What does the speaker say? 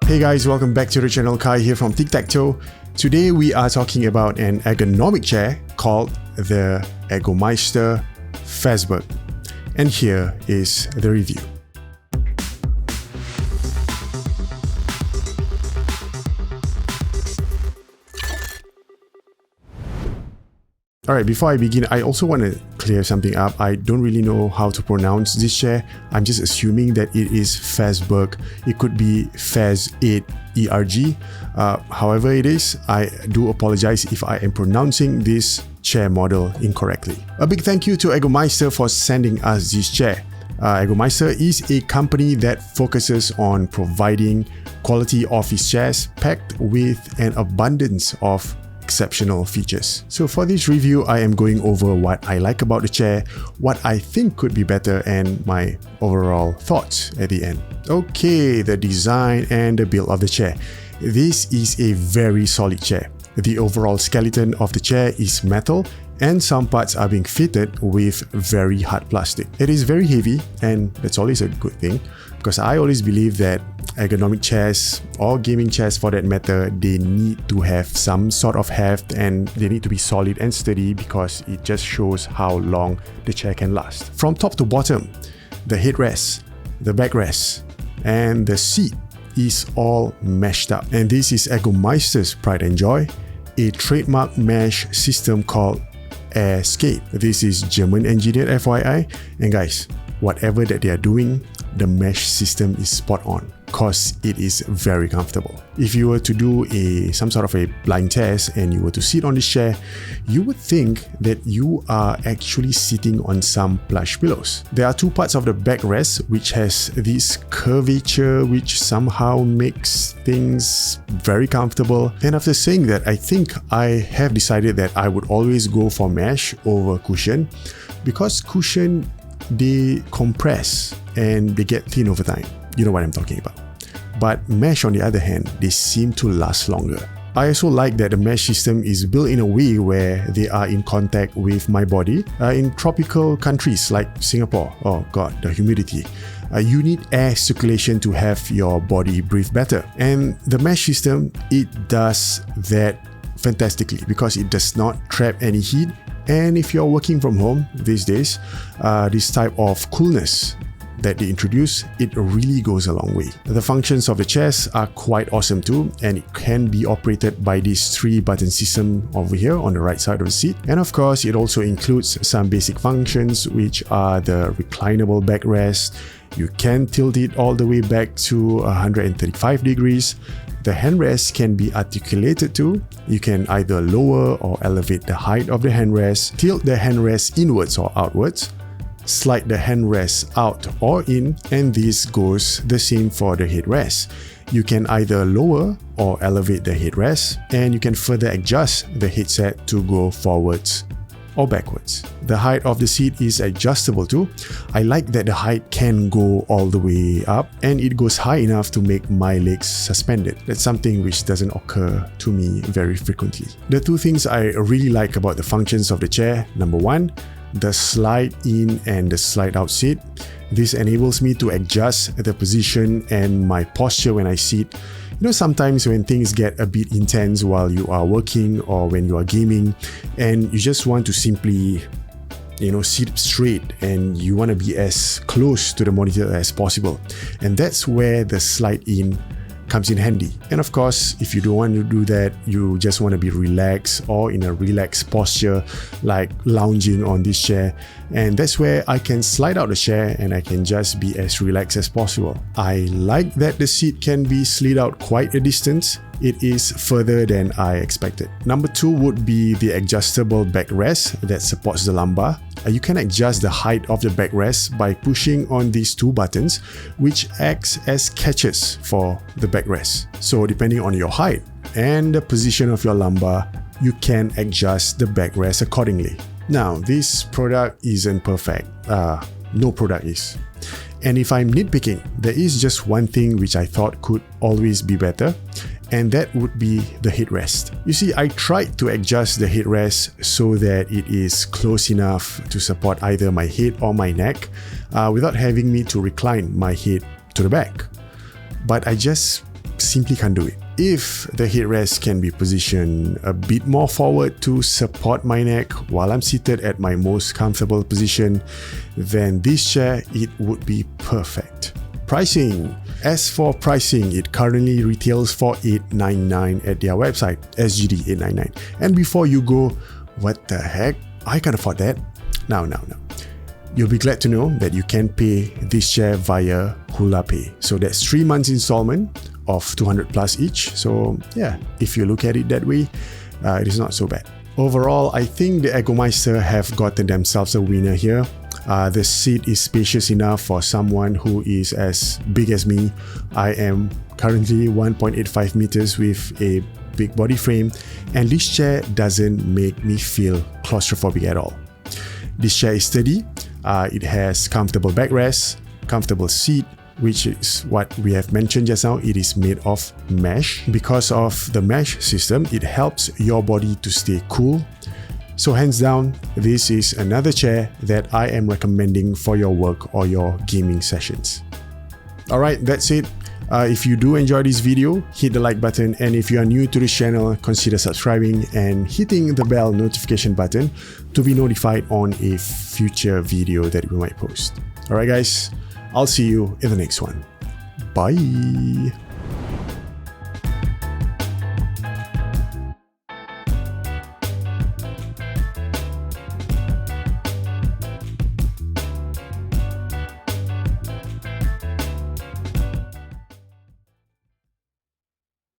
Hey guys, welcome back to the channel. Kai here from Tic-Tac-Toe. Today we are talking about an ergonomic chair called the Ergomeister FAEZ8ERG. And here is the review. Alright, before I begin, I also want to clear something up. I don't really know how to pronounce this chair. I'm just assuming that it is FAEZ8ERG. It could be FAEZ8ERG. However it is, I do apologize if I am pronouncing this chair model incorrectly. A big thank you to Ergomeister for sending us this chair. Ergomeister is a company that focuses on providing quality office chairs packed with an abundance of exceptional features. So for this review, I am going over what I like about the chair, what I think could be better, and my overall thoughts at the end. Okay, the design and the build of the chair. This is a very solid chair. The overall skeleton of the chair is metal and some parts are being fitted with very hard plastic. It is very heavy, and that's always a good thing because I always believe that ergonomic chairs or gaming chairs for that matter, they need to have some sort of heft and they need to be solid and steady because it just shows how long the chair can last. From top to bottom, the headrest, the backrest, and the seat is all meshed up. And this is Ergomeister's pride and joy, a trademark mesh system called Escape. This is German engineered FYI, and guys, whatever that they are doing, the mesh system is spot on because it is very comfortable. If you were to do some sort of a blind test and you were to sit on this chair, you would think that you are actually sitting on some plush pillows. There are two parts of the backrest which has this curvature which somehow makes things very comfortable. And after saying that, I think I have decided that I would always go for mesh over cushion because cushion, they compress and they get thin over time. You know what I'm talking about. But mesh, on the other hand, they seem to last longer. I also like that the mesh system is built in a way where they are in contact with my body. In tropical countries like Singapore, oh god, the humidity. You need air circulation to have your body breathe better. And the mesh system, it does that fantastically because it does not trap any heat. And if you're working from home these days, this type of coolness that they introduce, it really goes a long way. The functions of the chairs are quite awesome too, and it can be operated by this 3-button system over here on the right side of the seat. And of course, it also includes some basic functions which are the reclinable backrest. You can tilt it all the way back to 135 degrees. The handrest can be articulated too. You can either lower or elevate the height of the handrest, tilt the handrest inwards or outwards, slide the handrest out or in, and this goes the same for the headrest. You can either lower or elevate the headrest, and you can further adjust the headset to go forwards or backwards. The height of the seat is adjustable too. I like that the height can go all the way up and it goes high enough to make my legs suspended. That's something which doesn't occur to me very frequently. The two things I really like about the functions of the chair: number one, the slide in and the slide out seat. This enables me to adjust the position and my posture when I sit. You know, sometimes when things get a bit intense while you are working or when you are gaming and you just want to simply, sit straight and you want to be as close to the monitor as possible. And that's where the slide in comes in handy. And of course, if you don't want to do that, you just want to be relaxed or in a relaxed posture like lounging on this chair, and that's where I can slide out the chair and I can just be as relaxed as possible. I like that the seat can be slid out quite a distance. It is further than I expected. Number two would be the adjustable backrest that supports the lumbar. You can adjust the height of the backrest by pushing on these two buttons, which acts as catches for the backrest. So depending on your height and the position of your lumbar, you can adjust the backrest accordingly. Now, this product isn't perfect. No product is. And if I'm nitpicking, there is just one thing which I thought could always be better, and that would be the headrest. You see, I tried to adjust the headrest so that it is close enough to support either my head or my neck without having me to recline my head to the back. But I just simply can't do it. If the headrest can be positioned a bit more forward to support my neck while I'm seated at my most comfortable position, then this chair, it would be perfect. Pricing. As for pricing, it currently retails for $899 at their website, SGD $899. And before you go, what the heck? I can't afford that. Now. You'll be glad to know that you can pay this chair via Hula Pay. So that's 3 months installment of 200 plus each. So yeah, if you look at it that way, it is not so bad. Overall, I think the Ergomeister have gotten themselves a winner here. The seat is spacious enough for someone who is as big as me. I am currently 1.85 meters with a big body frame, and this chair doesn't make me feel claustrophobic at all. This chair is sturdy. It has comfortable backrest, comfortable seat, which is what we have mentioned just now. It is made of mesh. Because of the mesh system, it helps your body to stay cool. So hands down, this is another chair that I am recommending for your work or your gaming sessions. Alright, that's it. If you do enjoy this video, hit the like button, and if you are new to this channel, consider subscribing and hitting the bell notification button to be notified on a future video that we might post. Alright guys, I'll see you in the next one. Bye!